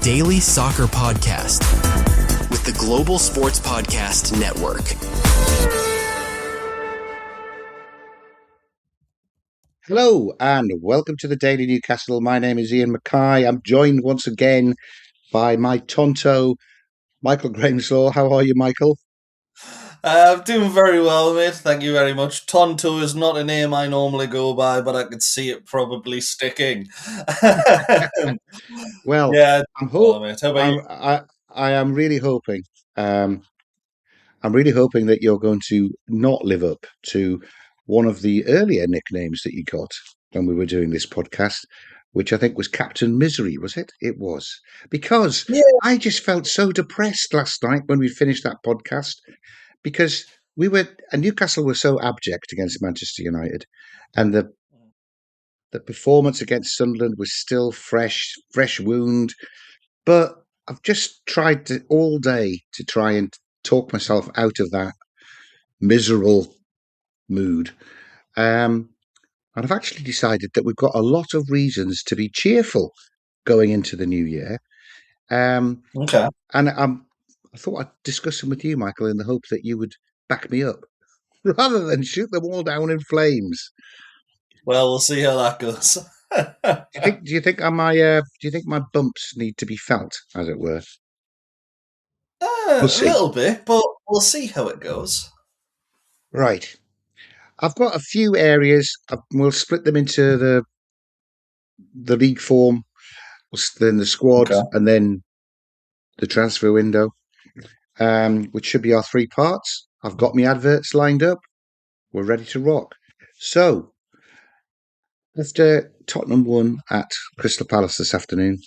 daily soccer podcast with the Global Sports Podcast Network. Hello and welcome to the Daily Newcastle. My name is Iain Mackay. I'm joined once again by my Tonto, Michael Grahamslaw. How are you, Michael? I'm doing very well, mate. Thank you very much. Tonto is not a name I normally go by, but I could see it probably sticking. Well, yeah, mate. how about you? I am really hoping. I'm really hoping that you're going to not live up to one of the earlier nicknames that you got when we were doing this podcast, which I think was Captain Misery, was it? It was. Because I just felt so depressed last night when we finished that podcast, because Newcastle were so abject against Manchester United, and the performance against Sunderland was still fresh wound. But I've just tried all day to try and talk myself out of that miserable mood. And I've actually decided that we've got a lot of reasons to be cheerful going into the new year. Okay. And I thought I'd discuss them with you, Michael, in the hope that you would back me up rather than shoot them all down in flames. Well, we'll see how that goes. Do you think my bumps need to be felt, as it were? A little bit, but we'll see how it goes. Right. I've got a few areas. We'll split them into the league form, then the squad, and then the transfer window, which should be our three parts. I've got my adverts lined up. We're ready to rock. So, after Tottenham won at Crystal Palace this afternoon,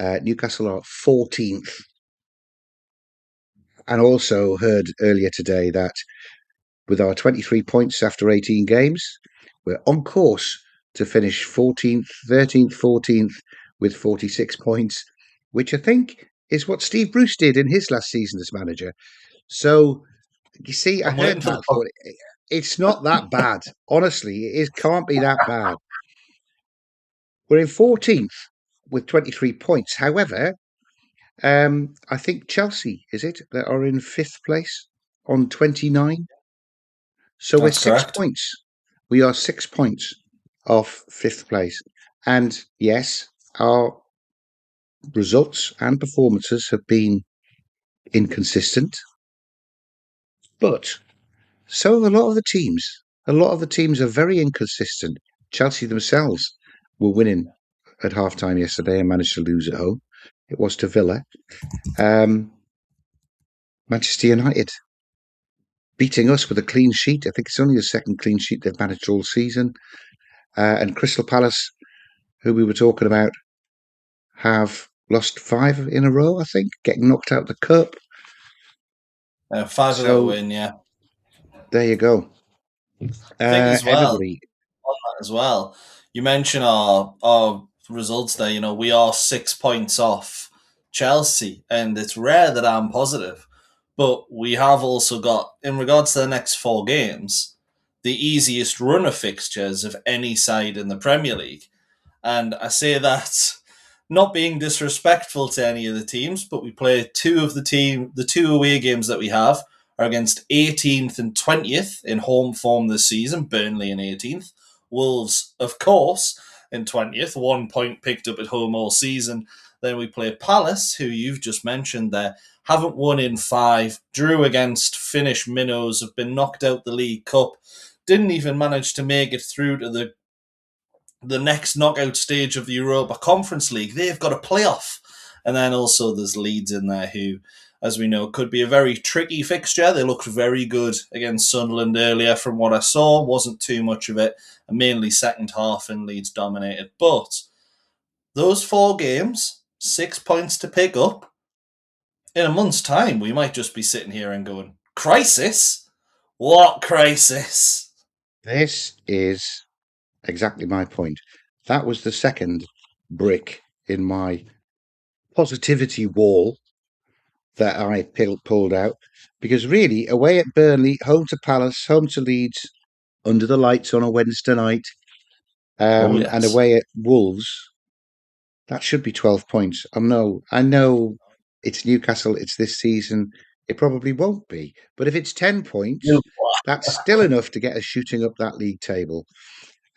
Newcastle are 14th. And also heard earlier today that with our 23 points after 18 games, we're on course to finish 14th, 13th, 14th with 46 points, which I think is what Steve Bruce did in his last season as manager. So, you see, I heard that. Thought, it's not that bad. Honestly, it can't be that bad. We're in 14th with 23 points. However, I think Chelsea, is it, that are in 5th place on 29? So we're 6 points. We are 6 points off 5th place. And yes, our results and performances have been inconsistent. But so a lot of the teams are very inconsistent. Chelsea themselves were winning at half-time yesterday and managed to lose at home. It was to Villa. Manchester United beating us with a clean sheet. I think it's only the second clean sheet they've managed all season. And Crystal Palace, who we were talking about, have lost 5 in a row, I think, getting knocked out of the cup. 5 of that win, yeah. There you go. I think as well, everybody on that as well. You mentioned our results there. You know, we are 6 points off Chelsea, and it's rare that I'm positive. But we have also got, in regards to the next 4 games, the easiest run of fixtures of any side in the Premier League. And I say that not being disrespectful to any of the teams, but we play the 2 away games that we have are against 18th and 20th in home form this season, Burnley in 18th. Wolves, of course, in 20th, 1 point picked up at home all season. Then we play Palace, who you've just mentioned there, haven't won in 5, drew against Finnish minnows, have been knocked out the League Cup, didn't even manage to make it through to the next knockout stage of the Europa Conference League. They've got a playoff. And then also there's Leeds in there who, as we know, could be a very tricky fixture. They looked very good against Sunderland earlier from what I saw. Wasn't too much of it. And mainly second half and Leeds dominated. But those 4 games, 6 points to pick up. In a month's time, we might just be sitting here and going, crisis? What crisis? This is exactly my point. That was the second brick in my positivity wall that I pulled out, because really, away at Burnley, home to Palace, home to Leeds, under the lights on a Wednesday night, and away at Wolves, That should be 12 points. I know it's Newcastle, it's this season. It probably won't be. But if it's 10 points, that's still enough to get us shooting up that league table.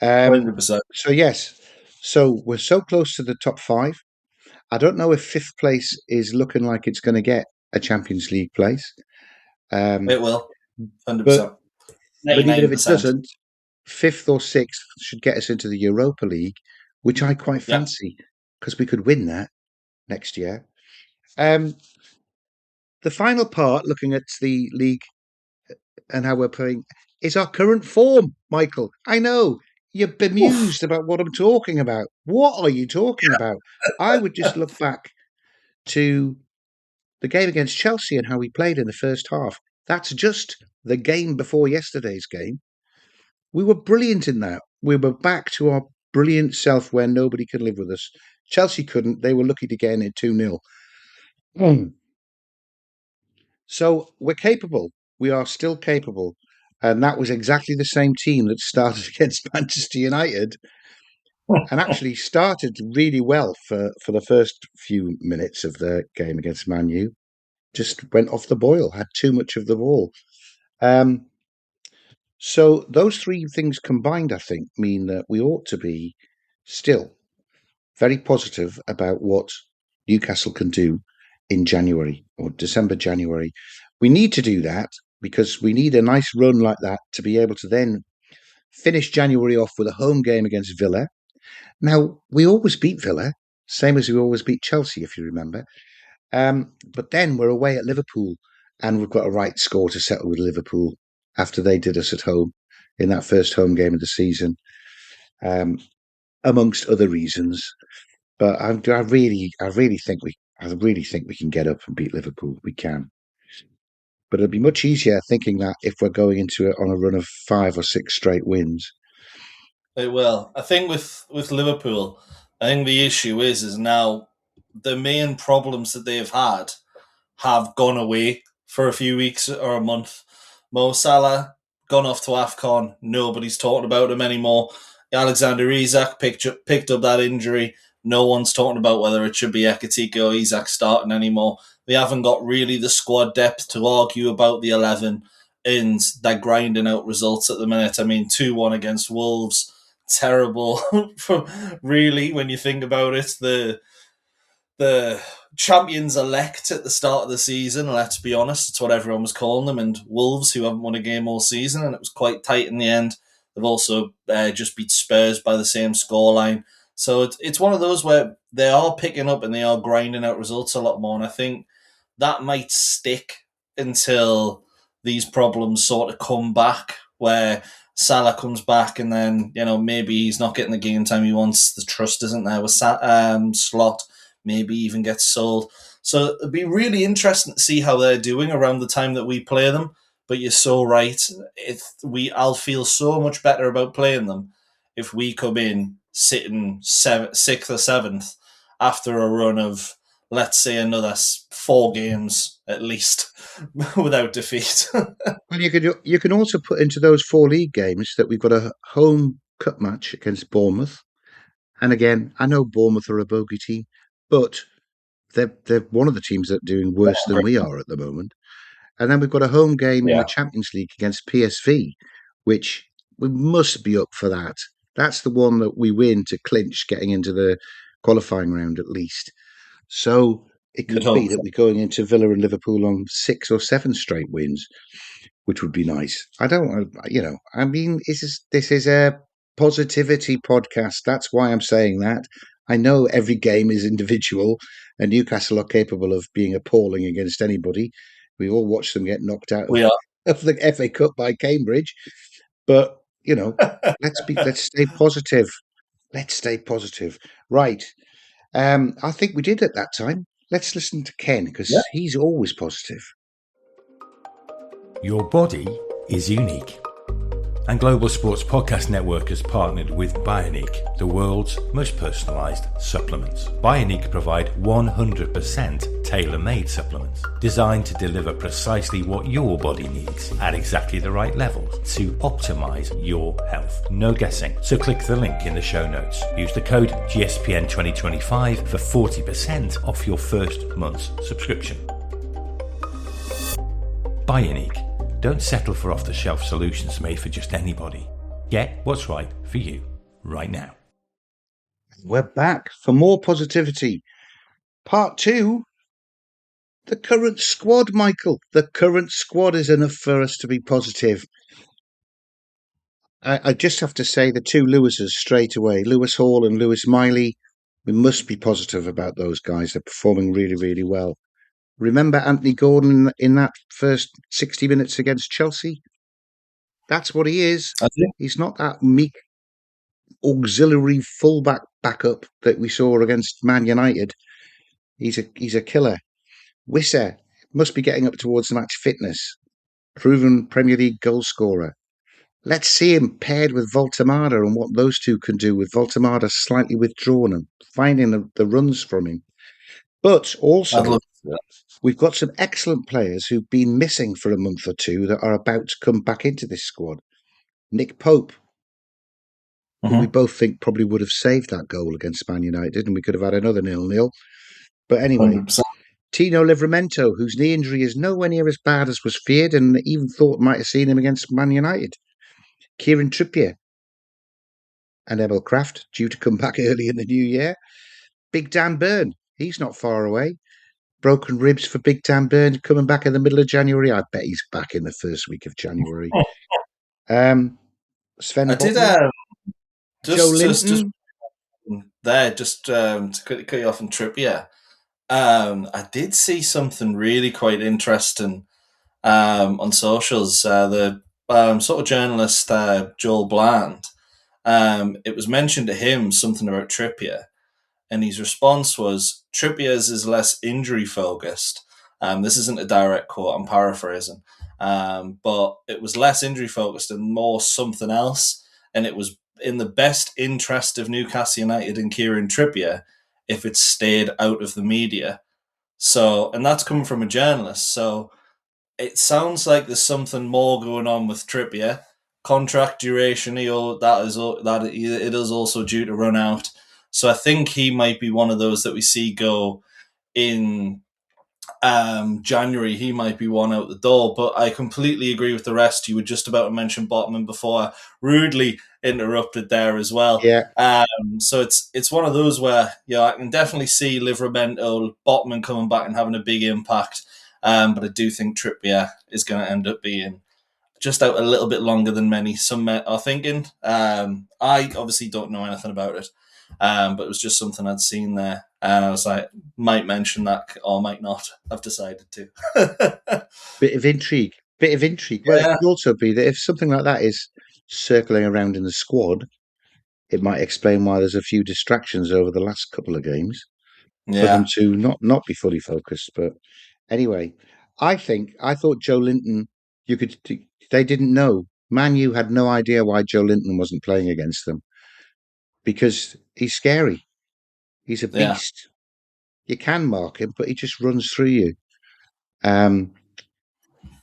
100%. So, yes. So we're so close to the top 5. I don't know if 5th place is looking like it's going to get a Champions League place. It will. 100%. But 99%. even if it doesn't, 5th or 6th should get us into the Europa League, which I quite fancy because we could win that next year. The final part, looking at the league and how we're playing, is our current form, Michael. I know you're bemused about what I'm talking about. What are you talking about? I would just look back to the game against Chelsea and how we played in the first half. That's just the game before yesterday's game. We were brilliant in that. We were back to our brilliant self where nobody could live with us. Chelsea couldn't. They were lucky to get in at 2-0. So we're capable. We are still capable. And that was exactly the same team that started against Manchester United and actually started really well for the first few minutes of the game against Man U. Just went off the boil, had too much of the ball. So those three things combined, I think, mean that we ought to be still very positive about what Newcastle can do in January or December, January. We need to do that because we need a nice run like that to be able to then finish January off with a home game against Villa. Now, we always beat Villa, same as we always beat Chelsea, if you remember. But then we're away at Liverpool and we've got a right score to settle with Liverpool after they did us at home in that first home game of the season, amongst other reasons. But I really think we can get up and beat Liverpool. We can. But it'll be much easier thinking that if we're going into it on a run of 5 or 6 straight wins. It will. I think with Liverpool, I think the issue is now the main problems that they've had have gone away for a few weeks or a month. Mo Salah gone off to AFCON. Nobody's talking about him anymore. Alexander Isak picked up that injury. No one's talking about whether it should be Ekitike or Isak starting anymore. They haven't got really the squad depth to argue about the 11, and they're grinding out results at the minute. I mean, 2-1 against Wolves. Terrible, really, when you think about it. The champions elect at the start of the season, let's be honest, it's what everyone was calling them, and Wolves, who haven't won a game all season, and it was quite tight in the end. They've also just beat Spurs by the same scoreline. So it's one of those where they are picking up and they are grinding out results a lot more, and I think that might stick until these problems sort of come back, where Salah comes back and then, maybe he's not getting the game time he wants. The trust isn't there with Slot. Maybe even gets sold. So it'd be really interesting to see how they're doing around the time that we play them. But you're so right. I'll feel so much better about playing them if we come in sitting 6th or 7th after a run of, let's say, another 4 games at least without defeat. Well, you can also put into those 4 league games that we've got a home cup match against Bournemouth. And again, I know Bournemouth are a bogey team, but they're one of the teams that are doing worse than we are at the moment. And then we've got a home game in the Champions League against PSV, which we must be up for that. That's the one that we win to clinch getting into the qualifying round at least. So it could be that we're going into Villa and Liverpool on 6 or 7 straight wins, which would be nice. I mean, this is a positivity podcast. That's why I'm saying that. I know every game is individual, and Newcastle are capable of being appalling against anybody. We all watched them get knocked out of the FA Cup by Cambridge. But, let's stay positive. Let's stay positive. Right. I think we did at that time. Let's listen to Ken because he's always positive. Your body is unique. And Global Sports Podcast Network has partnered with Bioniq, the world's most personalised supplements. Bioniq provide 100% tailor-made supplements designed to deliver precisely what your body needs at exactly the right levels to optimise your health. No guessing. So click the link in the show notes. Use the code GSPN2025 for 40% off your first month's subscription. Bioniq. Don't settle for off-the-shelf solutions made for just anybody. Get what's right for you right now. We're back for more positivity. Part 2. The current squad, Michael. The current squad is enough for us to be positive. I just have to say the two Lewises straight away, Lewis Hall and Lewis Miley, we must be positive about those guys. They're performing really, really well. Remember Anthony Gordon in that first 60 minutes against Chelsea? That's what he is. He's not that meek auxiliary fullback backup that we saw against Man United. He's a killer. Wissa must be getting up towards match fitness. Proven Premier League goal scorer. Let's see him paired with Voltemada and what those two can do with Voltemada slightly withdrawn and finding the runs from him. But also, we've got some excellent players who've been missing for a month or two that are about to come back into this squad. Nick Pope, who we both think probably would have saved that goal against Man United, and we could have had another 0-0. But anyway, 100%. Tino Livramento, whose knee injury is nowhere near as bad as was feared, and even thought might have seen him against Man United. Kieran Trippier and Emil Kraft, due to come back early in the new year. Big Dan Burn, he's not far away. Broken ribs for Big Dan Burn coming back in the middle of January. I bet he's back in the first week of January. Sven Botman, Joe Linton. Just to cut you off on Trippier. I did see something really quite interesting on socials. The sort of journalist Joel Bland. It was mentioned to him something about Trippier, and his response was, Trippier's is less injury focused. This isn't a direct quote, I'm paraphrasing. But it was less injury focused and more something else. And it was in the best interest of Newcastle United and Kieran Trippier if it stayed out of the media. So, and that's coming from a journalist. So it sounds like there's something more going on with Trippier. Contract duration, it is also due to run out. So I think he might be one of those that we see go in January. He might be one out the door. But I completely agree with the rest. You were just about to mention Botman before I rudely interrupted there as well. Yeah. So it's one of those where I can definitely see Livramento, Botman coming back and having a big impact. But I do think Trippier is going to end up being just out a little bit longer than some are thinking. I obviously don't know anything about it, but it was just something I'd seen there. And I was like, might mention that or might not. I've decided to. Bit of intrigue. Well, it could also be that if something like that is circling around in the squad, it might explain why there's a few distractions over the last couple of games for them to not be fully focused. But anyway, I thought Joe Linton, they didn't know. Man U had no idea why Joe Linton wasn't playing against them because he's scary. He's a beast. You can mark him, but he just runs through you. And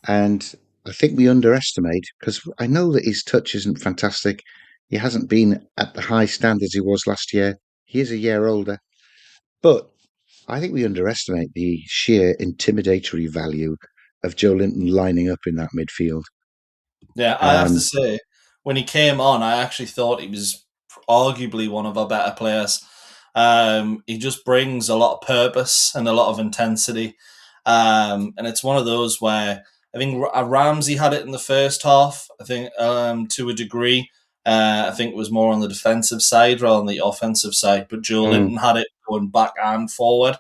I think we underestimate, because I know that his touch isn't fantastic. He hasn't been at the high standards he was last year. He is a year older. But I think we underestimate the sheer intimidatory value of Joe Linton lining up in that midfield. Yeah, I have to say, when he came on, I actually thought he was arguably one of our better players. He just brings a lot of purpose and a lot of intensity. And it's one of those where I think Ramsey had it in the first half, I think, to a degree. I think it was more on the defensive side rather than the offensive side. But Joe Linton had it going back and forward.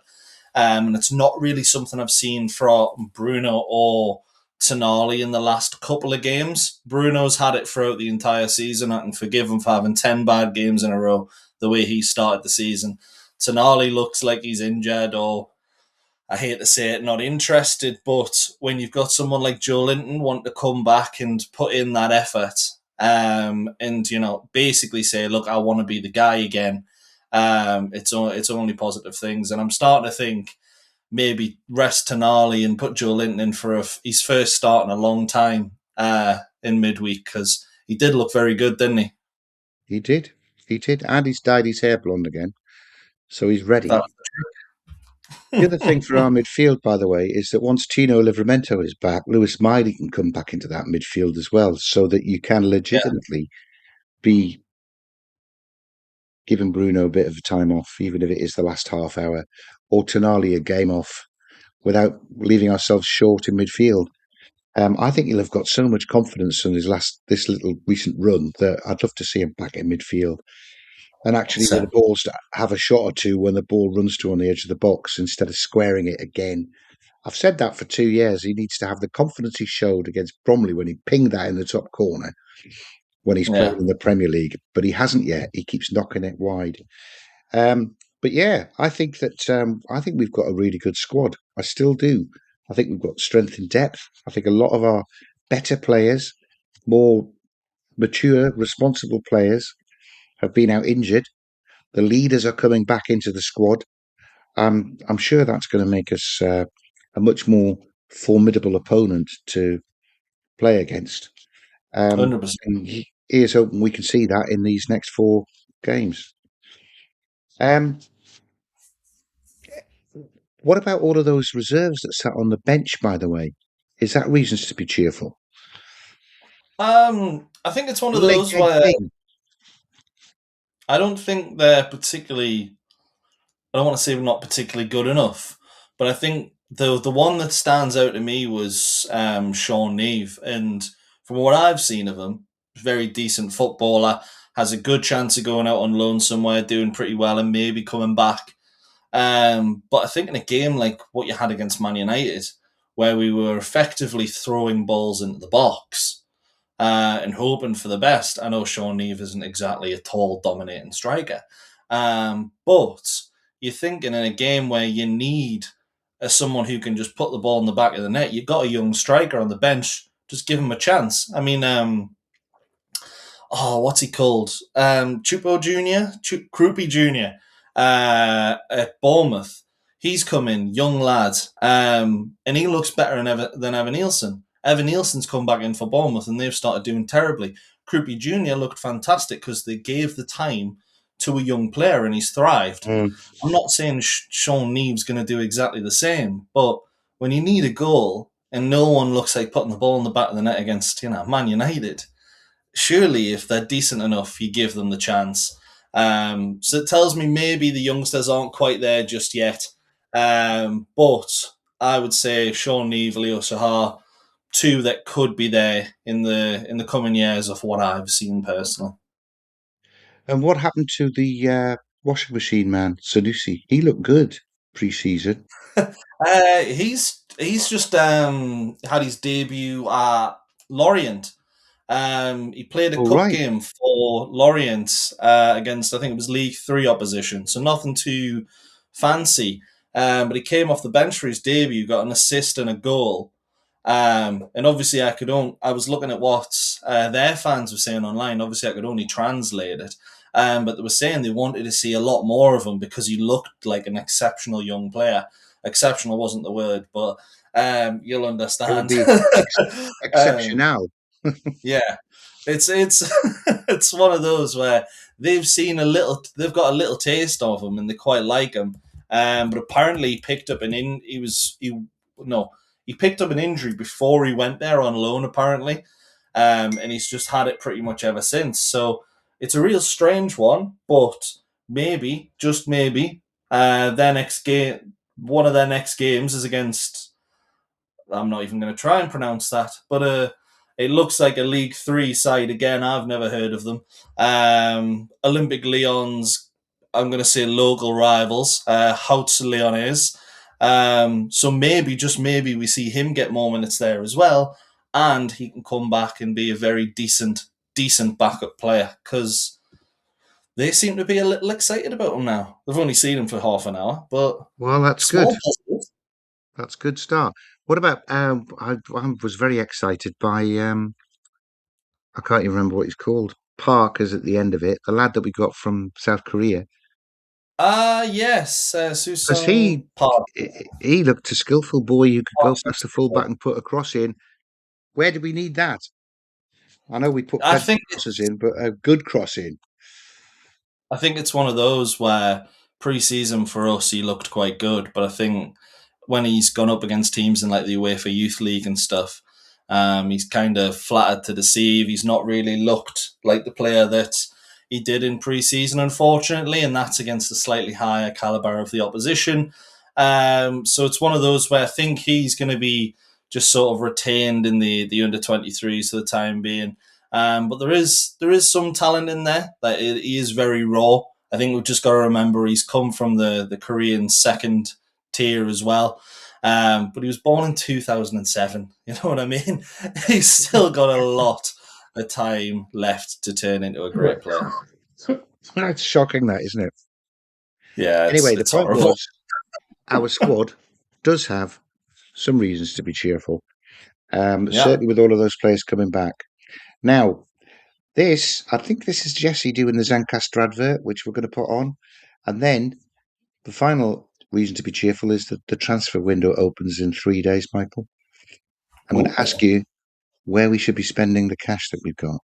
And it's not really something I've seen from Bruno or Tonali in the last couple of games. Bruno's had it throughout the entire season. I can forgive him for having 10 bad games in a row the way he started the season. Tonali looks like he's injured or, I hate to say it, not interested. But when you've got someone like Joe Linton wanting to come back and put in that effort, and basically say, look, I want to be the guy again. It's only positive things, and I'm starting to think maybe rest Tonali and put Joe Linton in for his first start in a long time in midweek, because he did look very good, didn't he? He did, and he's dyed his hair blonde again, so he's ready. The other thing for our midfield, by the way, is that once Tino Livramento is back, Lewis Miley can come back into that midfield as well, so that you can legitimately be giving Bruno a bit of time off, even if it is the last half hour, or Tonali a game off, without leaving ourselves short in midfield. I think he'll have got so much confidence in this little recent run that I'd love to see him back in midfield. And actually, with the balls, to have a shot or two when the ball runs to on the edge of the box instead of squaring it again. I've said that for 2 years. He needs to have the confidence he showed against Bromley when he pinged that in the top corner when he's playing in the Premier League, but he hasn't yet. He keeps knocking it wide. But yeah, I think we've got a really good squad. I still do. I think we've got strength in depth. I think a lot of our better players, more mature, responsible players, have been out injured. The leaders are coming back into the squad. I'm sure that's going to make us a much more formidable opponent to play against. 100%. And here's hoping we can see that in these next 4 games. What about all of those reserves that sat on the bench, by the way? Is that reasons to be cheerful? I think it's one of those where I don't think they're particularly, I don't want to say not particularly good enough, but I think the one that stands out to me was Sean Neve. And from what I've seen of him, very decent footballer, has a good chance of going out on loan somewhere, doing pretty well and maybe coming back. But I think in a game like what you had against Man United, where we were effectively throwing balls into the box and hoping for the best. I know Sean Neve isn't exactly a tall, dominating striker, but you're thinking in a game where you need someone who can just put the ball in the back of the net, you've got a young striker on the bench, just give him a chance. I mean, what's he called? Chupo Jr., Krupi Jr. At Bournemouth. He's come in, young lad, and he looks better than Evan Nielsen. Evan Nielsen's come back in for Bournemouth, and they've started doing terribly. Krupi Jr. looked fantastic because they gave the time to a young player, and he's thrived. I'm not saying Sean Neve's going to do exactly the same, but when you need a goal and no one looks like putting the ball in the back of the net against Man United, surely if they're decent enough, you give them the chance. So it tells me maybe the youngsters aren't quite there just yet. But I would say Sean Neve, Leo Sahar, 2 that could be there in the coming years of what I've seen personally. And what happened to the washing machine man, Sanusi? He looked good pre-season. He's just had his debut at Lorient. He played a cup game for Lorient against, I think it was League 3 opposition, so nothing too fancy. But he came off the bench for his debut, got an assist and a goal. And obviously I was looking at what their fans were saying online. Obviously I could only translate it. But they were saying they wanted to see a lot more of him because he looked like an exceptional young player. Exceptional wasn't the word, but you'll understand. Exceptional. Yeah, it's it's one of those where they've got a little taste of him and they quite like him. But apparently he picked up he picked up an injury before he went there on loan apparently, and he's just had it pretty much ever since. So it's a real strange one, but maybe, just maybe, their next game, one of their next games is against. I'm not even going to try and pronounce that, but it looks like a League 3 side again. I've never heard of them. Olympic Lyon's, I'm going to say local rivals, Houts Lyonnais. So maybe, just maybe, we see him get more minutes there as well, and he can come back and be a very decent backup player, because they seem to be a little excited about him now. They've only seen him for half an hour, but well, that's good. Positive. That's a good start. What about? I was very excited by I can't even remember what he's called. Park is at the end of it. The lad that we got from South Korea. Yes, Because Susung Park. he looked a skillful boy who could go past the fullback and put a cross in. Where do we need that? I know we put plenty of crosses in, but a good cross in. I think it's one of those where pre-season for us he looked quite good, but I think when he's gone up against teams in like the UEFA Youth League and stuff, he's kind of flattered to deceive. He's not really looked like the player that he did in pre-season, unfortunately, and that's against a slightly higher caliber of the opposition. So it's one of those where I think he's going to be just sort of retained in the under-23s for the time being. But there is some talent in there. That he is very raw. I think we've just got to remember he's come from the Korean second tier as well. But he was born in 2007. You know what I mean? He's still got a lot of time left to turn into a great player. That's shocking, that, isn't it? Yeah. Anyway, the point horrible. was, our squad does have some reasons to be cheerful. Certainly with all of those players coming back. Now, I think this is Jesse doing the Zencastr advert, which we're going to put on. And then the final reason to be cheerful is that the transfer window opens in 3 days, Michael. I'm going to ask you where we should be spending the cash that we've got.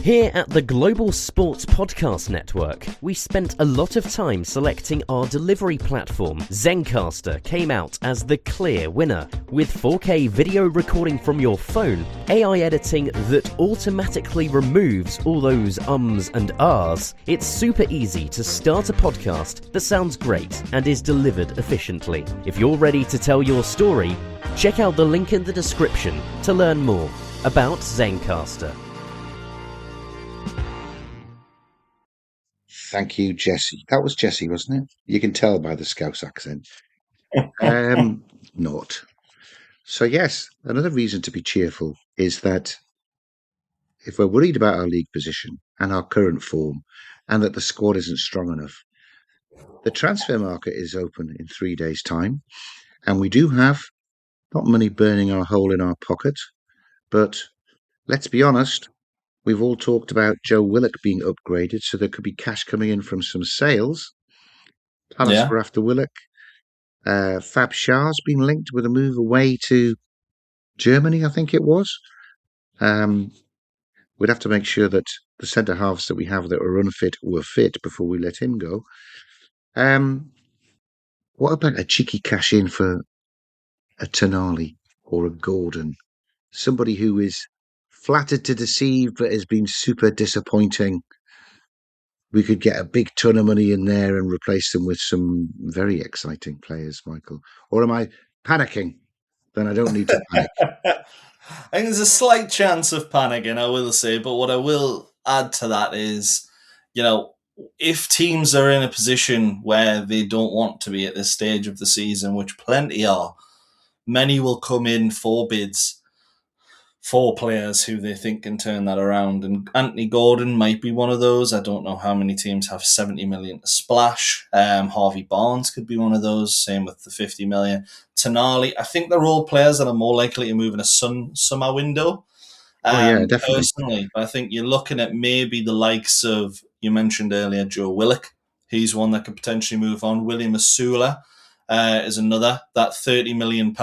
Here at the Global Sports Podcast Network, we spent a lot of time selecting our delivery platform. Zencastr came out as the clear winner. With 4K video recording from your phone, AI editing that automatically removes all those ums and ahs, it's super easy to start a podcast that sounds great and is delivered efficiently. If you're ready to tell your story, check out the link in the description to learn more about Zencastr. Thank you, Jesse. That was Jesse, wasn't it? You can tell by the Scouse accent. Not. So, yes, another reason to be cheerful is that if we're worried about our league position and our current form and that the squad isn't strong enough, the transfer market is open in 3 days' time. And we do have not money burning our hole in our pocket, but let's be honest, we've all talked about Joe Willock being upgraded, so there could be cash coming in from some sales. Plans for after Willock. Fab Shah's been linked with a move away to Germany, I think it was. We'd have to make sure that the centre halves that we have that were unfit were fit before we let him go. What about a cheeky cash in for a Tonali or a Gordon? Somebody who is flattered to deceive but has been super disappointing. We could get a big ton of money in there and replace them with some very exciting players, Michael. Or am I panicking? Then I don't need to panic. I think there's a slight chance of panicking, I will say, but what I will add to that is, if teams are in a position where they don't want to be at this stage of the season, which plenty are, many will come in for bids for players who they think can turn that around. And Anthony Gordon might be one of those. I don't know how many teams have 70 million to splash. Harvey Barnes could be one of those. Same with the 50 million. Tonali. I think they're all players that are more likely to move in a summer window. Yeah, definitely. Personally, I think you're looking at maybe the likes of, you mentioned earlier, Joe Willock. He's one that could potentially move on. William Asula is another. That £30 million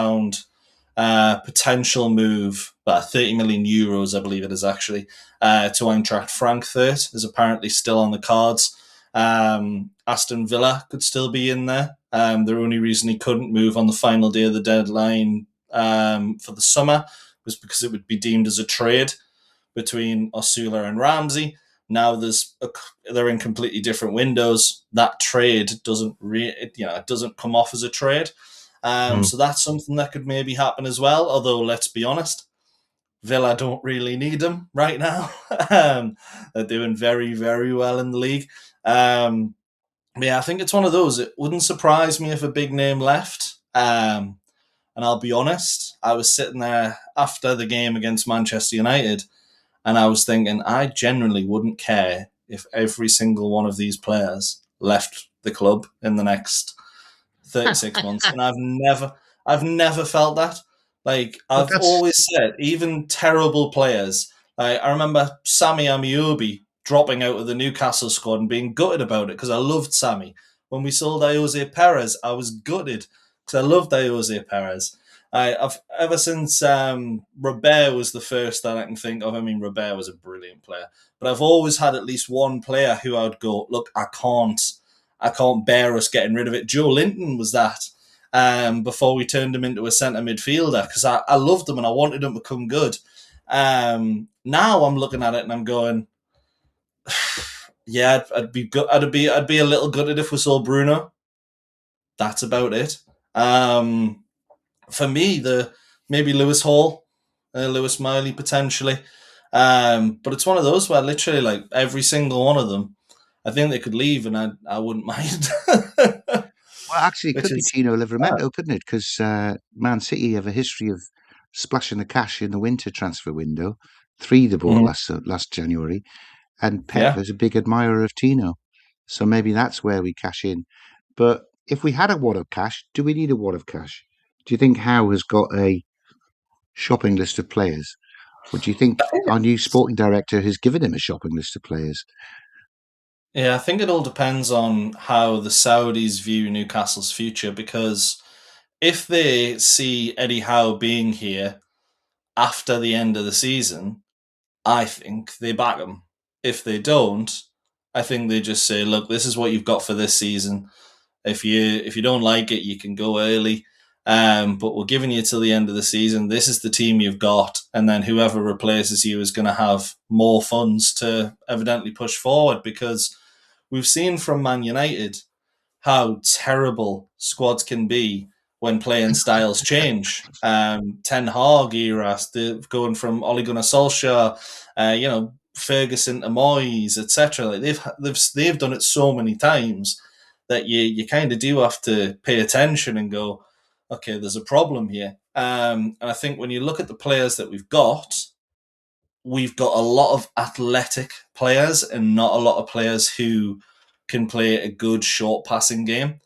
potential move, but 30 million euros, I believe it is actually, to Eintracht Frankfurt is apparently still on the cards. Aston Villa could still be in there. The only reason he couldn't move on the final day of the deadline for the summer was because it would be deemed as a trade between Osula and Ramsey. Now they're in completely different windows. That trade doesn't it doesn't come off as a trade. So that's something that could maybe happen as well. Although, let's be honest, Villa don't really need him right now. They're doing very, very well in the league. I think it's one of those. It wouldn't surprise me if a big name left. And I'll be honest, I was sitting there after the game against Manchester United, and I was thinking, I generally wouldn't care if every single one of these players left the club in the next 36 months, and I've never felt that. Like, I've always said, even terrible players, I remember Sammy Amiobi dropping out of the Newcastle squad and being gutted about it because I loved Sammy. When we sold Jose Perez, I was gutted because I loved Jose Perez. I've ever since Robert was the first that I can think of. I mean, Robert was a brilliant player, but I've always had at least one player who I would go, look, I can't bear us getting rid of it. Joe Linton was that before we turned him into a centre midfielder because I loved him and I wanted him to become good. Now I'm looking at it and I'm going, yeah, I'd be a little gutted if we sold Bruno. That's about it. For me, maybe Lewis Hall, Lewis Miley potentially, but it's one of those where literally like every single one of them, I think they could leave and I wouldn't mind. Well, actually, it could be Tino Livramento, couldn't it? Because Man City have a history of splashing the cash in the winter transfer window. 3 they bought last January, and Pep is a big admirer of Tino, so maybe that's where we cash in. But if we had a wad of cash, do we need a wad of cash? Do you think Howe has got a shopping list of players? Or do you think our new sporting director has given him a shopping list of players? Yeah, I think it all depends on how the Saudis view Newcastle's future, because if they see Eddie Howe being here after the end of the season, I think they back him. If they don't, I think they just say, look, this is what you've got for this season. If you don't like it, you can go early. But we're giving you till the end of the season. This is the team you've got. And then whoever replaces you is going to have more funds to evidently push forward, because we've seen from Man United how terrible squads can be when playing styles change. Ten Hag era, going from Ole Gunnar Solskjaer, Ferguson to Moyes, etc. Like they've done it so many times that you kind of do have to pay attention and go, okay, there's a problem here. And I think when you look at the players that we've got a lot of athletic players and not a lot of players who can play a good short passing game.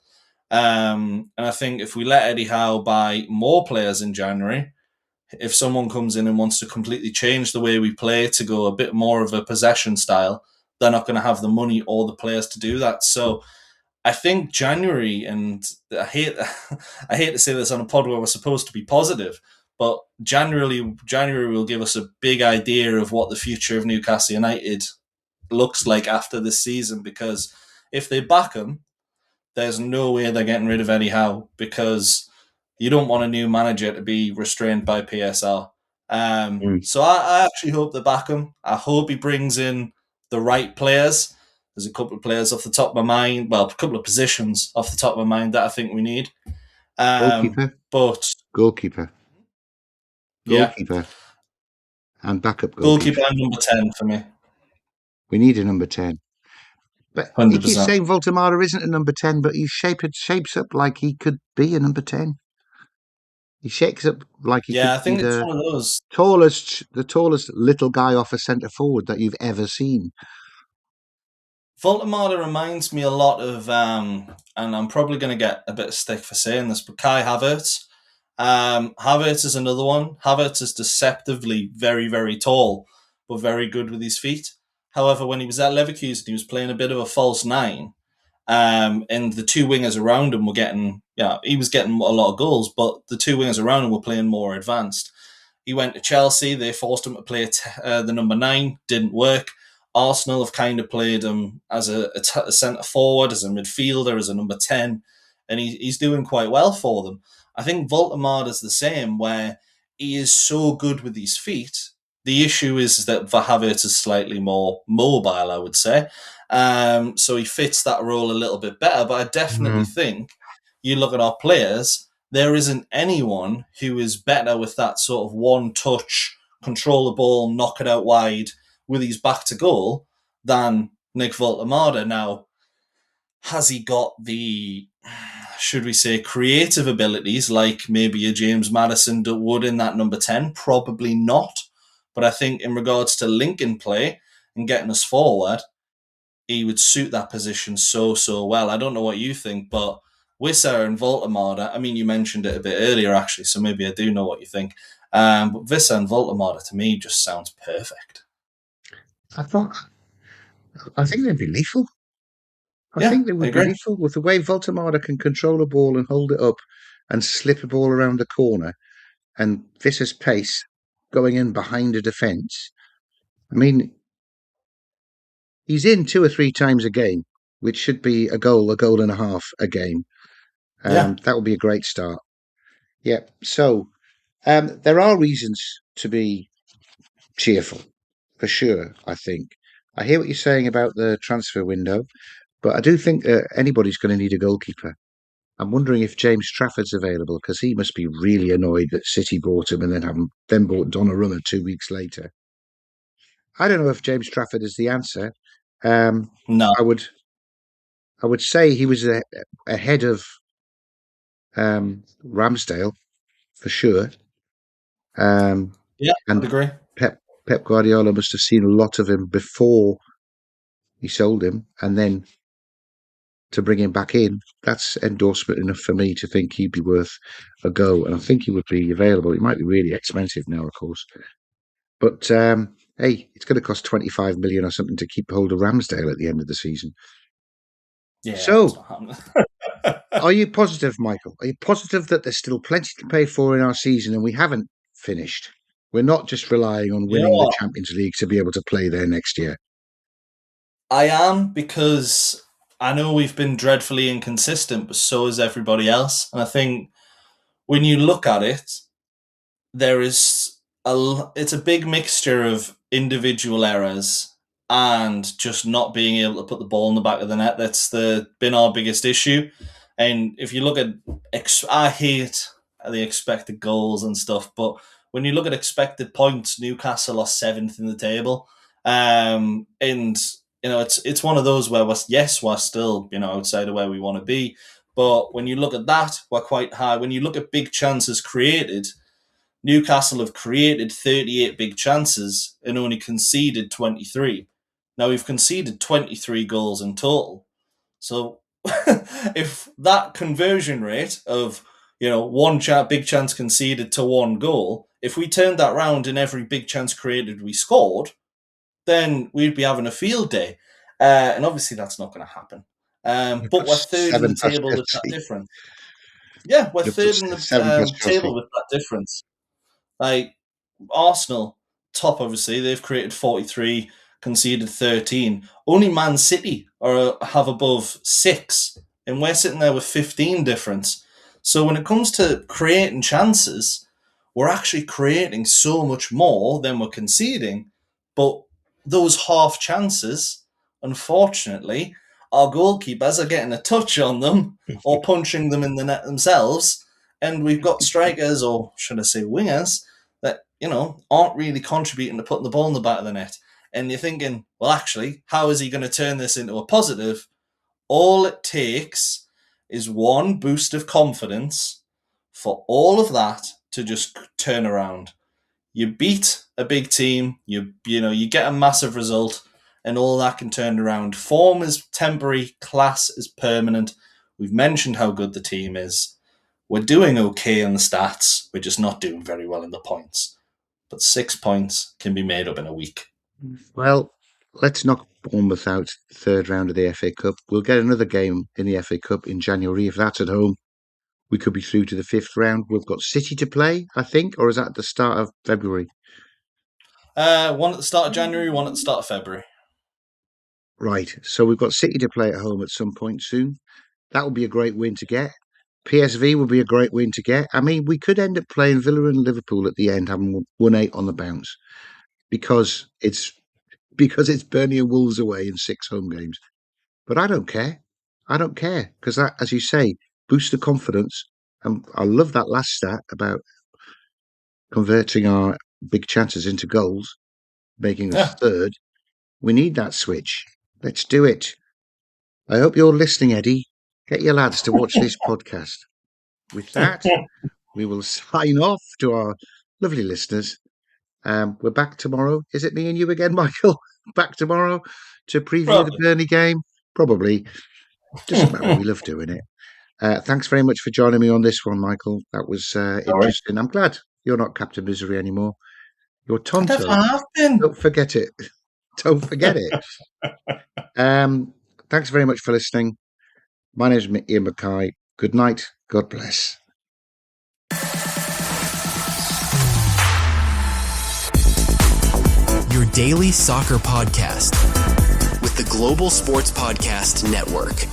And I think if we let Eddie Howe buy more players in January, if someone comes in and wants to completely change the way we play to go a bit more of a possession style, they're not going to have the money or the players to do that. So I think January, and I hate to say this on a pod where we're supposed to be positive, but January will give us a big idea of what the future of Newcastle United looks like after this season, because if they back him, there's no way they're getting rid of Eddie Howe, because you don't want a new manager to be restrained by PSR. So I actually hope they back him. I hope he brings in the right players. There's a couple of players off the top of my mind, well, a couple of positions off the top of my mind that I think we need. Goalkeeper. Yeah. And backup goalkeeper. And number 10 for me. We need a number 10. But 100%. You're saying Voltemada isn't a number 10, but he shapes up like he could be a number 10. He shakes up like he could I think be it's one of those. The tallest little guy off a centre forward that you've ever seen. Voltemada reminds me a lot of, and I'm probably going to get a bit of stick for saying this, but Kai Havertz. Havertz is another one. Havertz is deceptively very, very tall, but very good with his feet. However, when he was at Leverkusen, he was playing a bit of a false 9. And the 2 wingers around him were getting, he was getting a lot of goals, but the 2 wingers around him were playing more advanced. He went to Chelsea. They forced him to play the number 9. Didn't work. Arsenal have kind of played him as a centre forward, as a midfielder, as a number 10, and he's doing quite well for them. I think Voltemada is the same, where he is so good with his feet. The issue is that Havertz is slightly more mobile, I would say. So he fits that role a little bit better. But I definitely think you look at our players, there isn't anyone who is better with that sort of one-touch, control the ball, knock it out wide with his back to goal than Nick Voltemada. Now, has he got the, should we say, creative abilities like maybe a James Maddison would in that number 10? Probably not. But I think in regards to linking play and getting us forward, he would suit that position so well. I don't know what you think, but Wissa and Voltemada, I mean, you mentioned it a bit earlier, actually, so maybe I do know what you think. But Wissa and Voltemada, to me, just sounds perfect. I think they'd be lethal. I Yeah, think they I would be agree. lethal with the way Voltemada can control a ball and hold it up and slip a ball around the corner, and Visser's pace going in behind a defence. I mean, he's in 2 or 3 times a game, which should be a goal and a half a game. Yeah. That would be a great start. Yeah. So there are reasons to be cheerful, for sure, I think. I hear what you're saying about the transfer window, but I do think anybody's going to need a goalkeeper. I'm wondering if James Trafford's available, because he must be really annoyed that City bought him and then bought Donnarumma 2 weeks later. I don't know if James Trafford is the answer. No. I would say he was ahead of Ramsdale for sure. Yeah, I'd And agree. Pep Guardiola must have seen a lot of him before he sold him, and then to bring him back in, that's endorsement enough for me to think he'd be worth a go. And I think he would be available. It might be really expensive now, of course, but hey, it's going to cost 25 million or something to keep hold of Ramsdale at the end of the season. Yeah, that's So, not happening. are you positive, Michael? Are you positive that there's still plenty to pay for in our season and we haven't finished? We're not just relying on You know winning the what? Champions League to be able to play there next year. I am, because I know we've been dreadfully inconsistent, but so is everybody else. And I think when you look at it, there is it's a big mixture of individual errors and just not being able to put the ball in the back of the net. That's been our biggest issue. And if you look at, I hate the expected goals and stuff, but when you look at expected points, Newcastle are 7th in the table, and it's one of those where we're still outside of where we want to be, but when you look at that, we're quite high. When you look at big chances created, Newcastle have created 38 big chances and only conceded 23. Now we've conceded 23 goals in total. So if that conversion rate of one big chance conceded to one goal, if we turned that round in every big chance created we scored, then we'd be having a field day. And obviously that's not going to happen. But we're That's third in the 7 past table with that Chelsea. difference. Yeah, we're You've put third in the 7 past table Chelsea. with that difference. Like, Arsenal, top obviously, they've created 43, conceded 13. Only Man City have above 6, and we're sitting there with 15 difference. So when it comes to creating chances, we're actually creating so much more than we're conceding. But those half chances, unfortunately, our goalkeepers are getting a touch on them or punching them in the net themselves. And we've got strikers, or should I say wingers, that aren't really contributing to putting the ball in the back of the net. And you're thinking, well, actually, how is he going to turn this into a positive? All it takes is one boost of confidence for all of that to just turn around. You beat a big team, you get a massive result, and all that can turn around. Form is temporary, class is permanent. We've mentioned how good the team is. We're doing okay in the stats. We're just not doing very well in the points. But 6 points can be made up in a week. Well, let's knock Bournemouth out third round of the FA Cup. We'll get another game in the FA Cup in January. If that's at home, we could be through to the 5th round. We've got City to play, I think, or is that at the start of February? One at the start of January, one at the start of February. Right, so we've got City to play at home at some point soon. That would be a great win to get. PSV would be a great win to get. I mean, we could end up playing Villa and Liverpool at the end, having won 8 on the bounce, because it's Burnley and Wolves away in 6 home games. But I don't care. I don't care, because that, as you say, boosts the confidence. And I love that last stat about converting our big chances into goals, making us third. We need that switch. Let's do it. I hope you're listening, Eddie. Get your lads to watch this podcast. With that, we will sign off to our lovely listeners. We're back tomorrow. Is it me and you again, Michael? Back tomorrow to preview the Burnley game? Probably. Doesn't matter. We love doing it. Thanks very much for joining me on this one, Michael. That was interesting. I'm glad you're not Captain Misery anymore. You're Tonto. I never have been. Don't forget it. Don't forget it. Thanks very much for listening. My name is Iain Mackay. Good night. God bless. Your daily soccer podcast with the Global Sports Podcast Network.